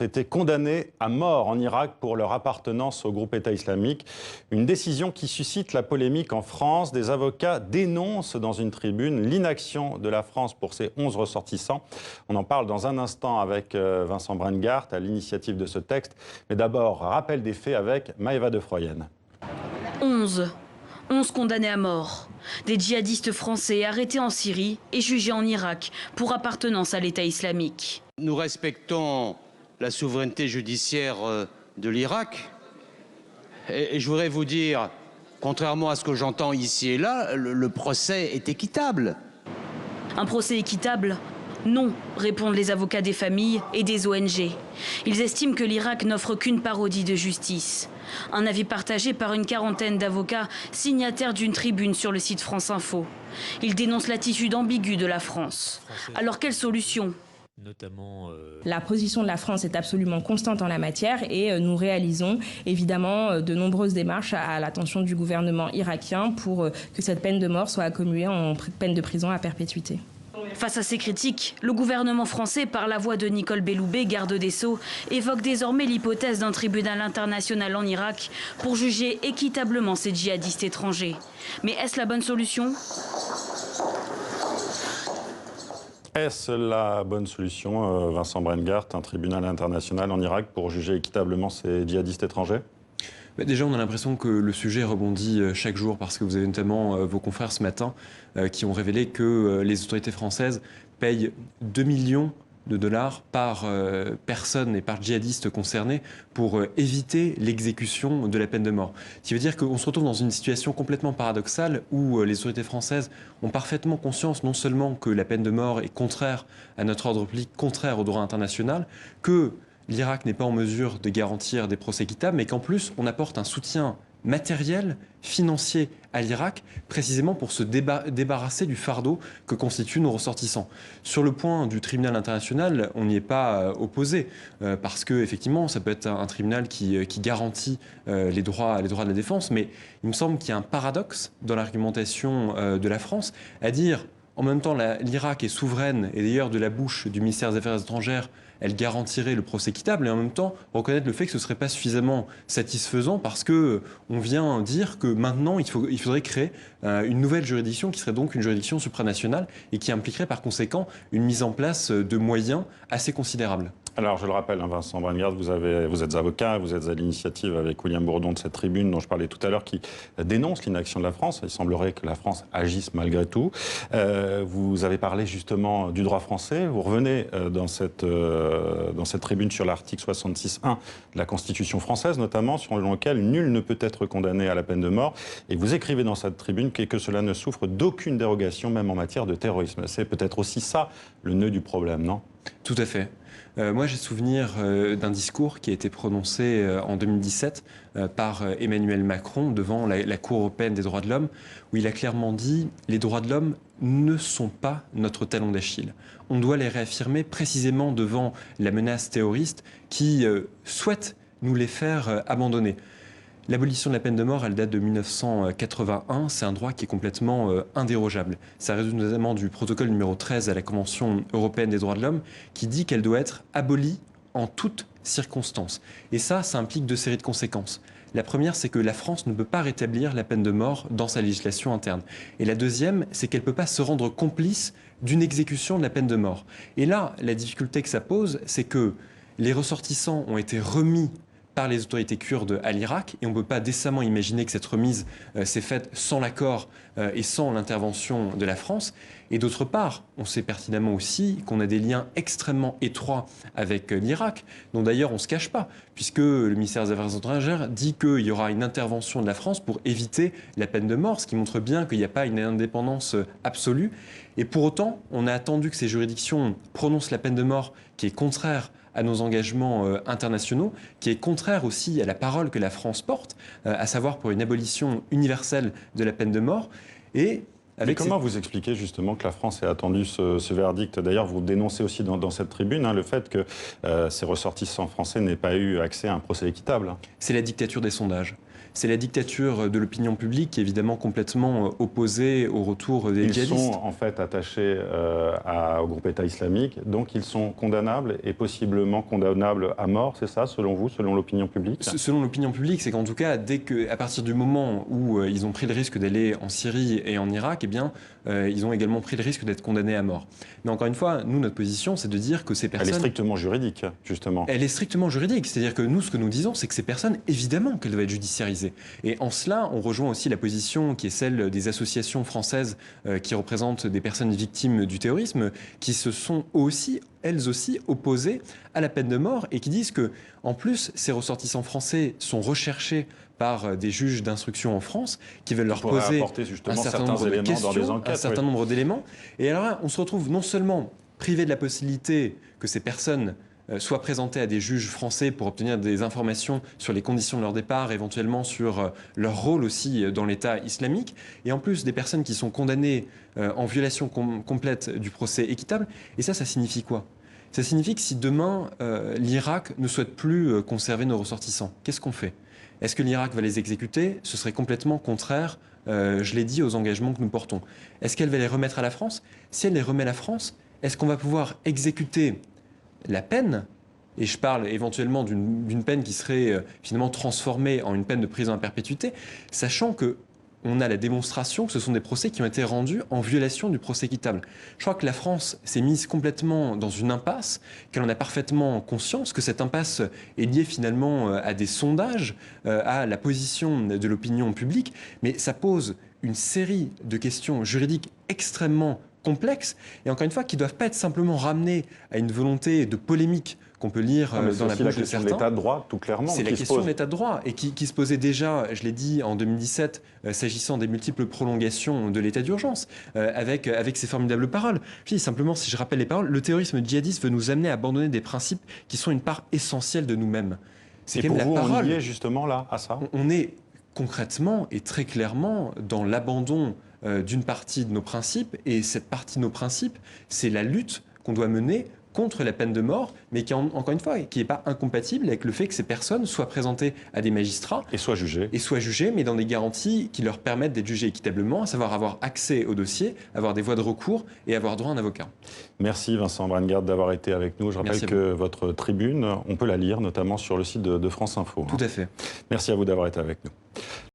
été condamnés à mort en Irak pour leur appartenance au groupe État islamique. Une décision qui suscite la polémique en France. Des avocats dénoncent dans une tribune l'inaction de la France pour ces 11 ressortissants. On en parle dans un instant avec Vincent Brengart à l'initiative de ce texte. Mais d'abord, rappel des faits avec Maëva de Froyenne. 11 condamnés à mort. Des djihadistes français arrêtés en Syrie et jugés en Irak pour appartenance à l'État islamique. Nous respectons la souveraineté judiciaire de l'Irak. Et je voudrais vous dire, contrairement à ce que j'entends ici et là, le procès est équitable. Un procès équitable ? Non, répondent les avocats des familles et des ONG. Ils estiment que l'Irak n'offre qu'une parodie de justice. Un avis partagé par une quarantaine d'avocats signataires d'une tribune sur le site France Info. Ils dénoncent l'attitude ambiguë de la France. Alors quelle solution ? La position de la France est absolument constante en la matière et nous réalisons évidemment de nombreuses démarches à l'attention du gouvernement irakien pour que cette peine de mort soit commuée en peine de prison à perpétuité. Face à ces critiques, le gouvernement français, par la voix de Nicole Belloubet, garde des Sceaux, évoque désormais l'hypothèse d'un tribunal international en Irak pour juger équitablement ces djihadistes étrangers. Mais est-ce la bonne solution ? Est-ce la bonne solution, Vincent Brengart, un tribunal international en Irak pour juger équitablement ces djihadistes étrangers ? Déjà, on a l'impression que le sujet rebondit chaque jour parce que vous avez notamment vos confrères ce matin qui ont révélé que les autorités françaises payent 2 millions de dollars par personne et par djihadiste concerné pour éviter l'exécution de la peine de mort. Ce qui veut dire qu'on se retrouve dans une situation complètement paradoxale où les autorités françaises ont parfaitement conscience non seulement que la peine de mort est contraire à notre ordre public, contraire au droit international, que l'Irak n'est pas en mesure de garantir des procès équitables, mais qu'en plus, on apporte un soutien matériel, financier à l'Irak, précisément pour se débarrasser du fardeau que constituent nos ressortissants. Sur le point du tribunal international, on n'y est pas opposé, parce que effectivement, ça peut être un tribunal qui garantit les droits de la défense, mais il me semble qu'il y a un paradoxe dans l'argumentation de la France, à dire, en même temps, l'Irak est souveraine, et d'ailleurs de la bouche du ministère des Affaires étrangères, elle garantirait le procès équitable et en même temps reconnaître le fait que ce ne serait pas suffisamment satisfaisant parce qu'on vient dire que maintenant il faudrait créer une nouvelle juridiction qui serait donc une juridiction supranationale et qui impliquerait par conséquent une mise en place de moyens assez considérables. Alors, je le rappelle, Vincent Brengart, vous êtes avocat, vous êtes à l'initiative avec William Bourdon de cette tribune dont je parlais tout à l'heure, qui dénonce l'inaction de la France. Il semblerait que la France agisse malgré tout. Vous avez parlé justement du droit français. Vous revenez dans cette tribune sur l'article 66.1 de la Constitution française, notamment, selon lequel nul ne peut être condamné à la peine de mort. Et vous écrivez dans cette tribune que cela ne souffre d'aucune dérogation, même en matière de terrorisme. C'est peut-être aussi ça le nœud du problème, non ? Tout à fait. Moi, j'ai souvenir d'un discours qui a été prononcé en 2017 par Emmanuel Macron devant la Cour européenne des droits de l'homme, où il a clairement dit « Les droits de l'homme ne sont pas notre talon d'Achille. On doit les réaffirmer précisément devant la menace terroriste qui souhaite nous les faire abandonner. » L'abolition de la peine de mort, elle date de 1981. C'est un droit qui est complètement indérogeable. Ça résulte notamment du protocole numéro 13 à la Convention européenne des droits de l'homme qui dit qu'elle doit être abolie en toutes circonstances. Et ça implique 2 séries de conséquences. La première, c'est que la France ne peut pas rétablir la peine de mort dans sa législation interne. Et la deuxième, c'est qu'elle ne peut pas se rendre complice d'une exécution de la peine de mort. Et là, la difficulté que ça pose, c'est que les ressortissants ont été remis par les autorités kurdes à l'Irak et on ne peut pas décemment imaginer que cette remise s'est faite sans l'accord et sans l'intervention de la France. Et d'autre part, on sait pertinemment aussi qu'on a des liens extrêmement étroits avec l'Irak, dont d'ailleurs on ne se cache pas, puisque le ministère des Affaires étrangères dit qu'il y aura une intervention de la France pour éviter la peine de mort, ce qui montre bien qu'il n'y a pas une indépendance absolue. Et pour autant, on a attendu que ces juridictions prononcent la peine de mort qui est contraire à nos engagements internationaux, qui est contraire aussi à la parole que la France porte, à savoir pour une abolition universelle de la peine de mort. Mais comment vous expliquez justement que la France ait attendu ce verdict? D'ailleurs, vous dénoncez aussi dans cette tribune le fait que ces ressortissants français n'aient pas eu accès à un procès équitable. C'est la dictature des sondages. C'est la dictature de l'opinion publique qui est évidemment complètement opposée au retour des djihadistes. Ils sont en fait attachés au groupe État islamique, donc ils sont condamnables et possiblement condamnables à mort, c'est ça, selon vous, selon l'opinion publique? Selon l'opinion publique, c'est qu'en tout cas, à partir du moment où ils ont pris le risque d'aller en Syrie et en Irak, eh bien, ils ont également pris le risque d'être condamnés à mort. Mais encore une fois, nous, notre position, c'est de dire que ces personnes... Elle est strictement juridique, justement. Elle est strictement juridique. C'est-à-dire que nous, ce que nous disons, c'est que ces personnes, évidemment qu'elles doivent être judiciarisées. Et en cela, on rejoint aussi la position qui est celle des associations françaises qui représentent des personnes victimes du terrorisme, qui se sont aussi, elles aussi, opposées à la peine de mort et qui disent que, en plus, ces ressortissants français sont recherchés par des juges d'instruction en France qui veulent leur poser un certain nombre de questions, un certain nombre d'éléments. Et alors là, on se retrouve non seulement privé de la possibilité que ces personnes soient présentées à des juges français pour obtenir des informations sur les conditions de leur départ, éventuellement sur leur rôle aussi dans l'État islamique, et en plus des personnes qui sont condamnées en violation complète du procès équitable. Et ça signifie quoi ? Ça signifie que si demain l'Irak ne souhaite plus conserver nos ressortissants, qu'est-ce qu'on fait ? Est-ce que l'Irak va les exécuter ? Ce serait complètement contraire, je l'ai dit, aux engagements que nous portons. Est-ce qu'elle va les remettre à la France ? Si elle les remet à la France, est-ce qu'on va pouvoir exécuter la peine ? Et je parle éventuellement d'une peine qui serait finalement transformée en une peine de prison à perpétuité, sachant que on a la démonstration que ce sont des procès qui ont été rendus en violation du procès équitable. Je crois que la France s'est mise complètement dans une impasse, qu'elle en a parfaitement conscience, que cette impasse est liée finalement à des sondages, à la position de l'opinion publique, mais ça pose une série de questions juridiques extrêmement complexes, et encore une fois, qui ne doivent pas être simplement ramenées à une volonté de polémique qu'on peut lire dans la bouche de certains. C'est la question de l'état de droit, tout clairement. C'est la question de l'état de droit, et qui se posait déjà, je l'ai dit, en 2017, s'agissant des multiples prolongations de l'état d'urgence, avec ces formidables paroles. Je dis simplement, si je rappelle les paroles, le terrorisme djihadiste veut nous amener à abandonner des principes qui sont une part essentielle de nous-mêmes. C'est pour vous, on y est justement là, à ça ? On est concrètement et très clairement dans l'abandon d'une partie de nos principes, et cette partie de nos principes, c'est la lutte qu'on doit mener contre la peine de mort, mais qui, encore une fois, qui n'est pas incompatible avec le fait que ces personnes soient présentées à des magistrats et soient jugées, mais dans des garanties qui leur permettent d'être jugées équitablement, à savoir avoir accès au dossier, avoir des voies de recours et avoir droit à un avocat. Merci Vincent Brandegard d'avoir été avec nous. Je rappelle que votre tribune, on peut la lire notamment sur le site de France Info. Tout à fait. Merci à vous d'avoir été avec nous.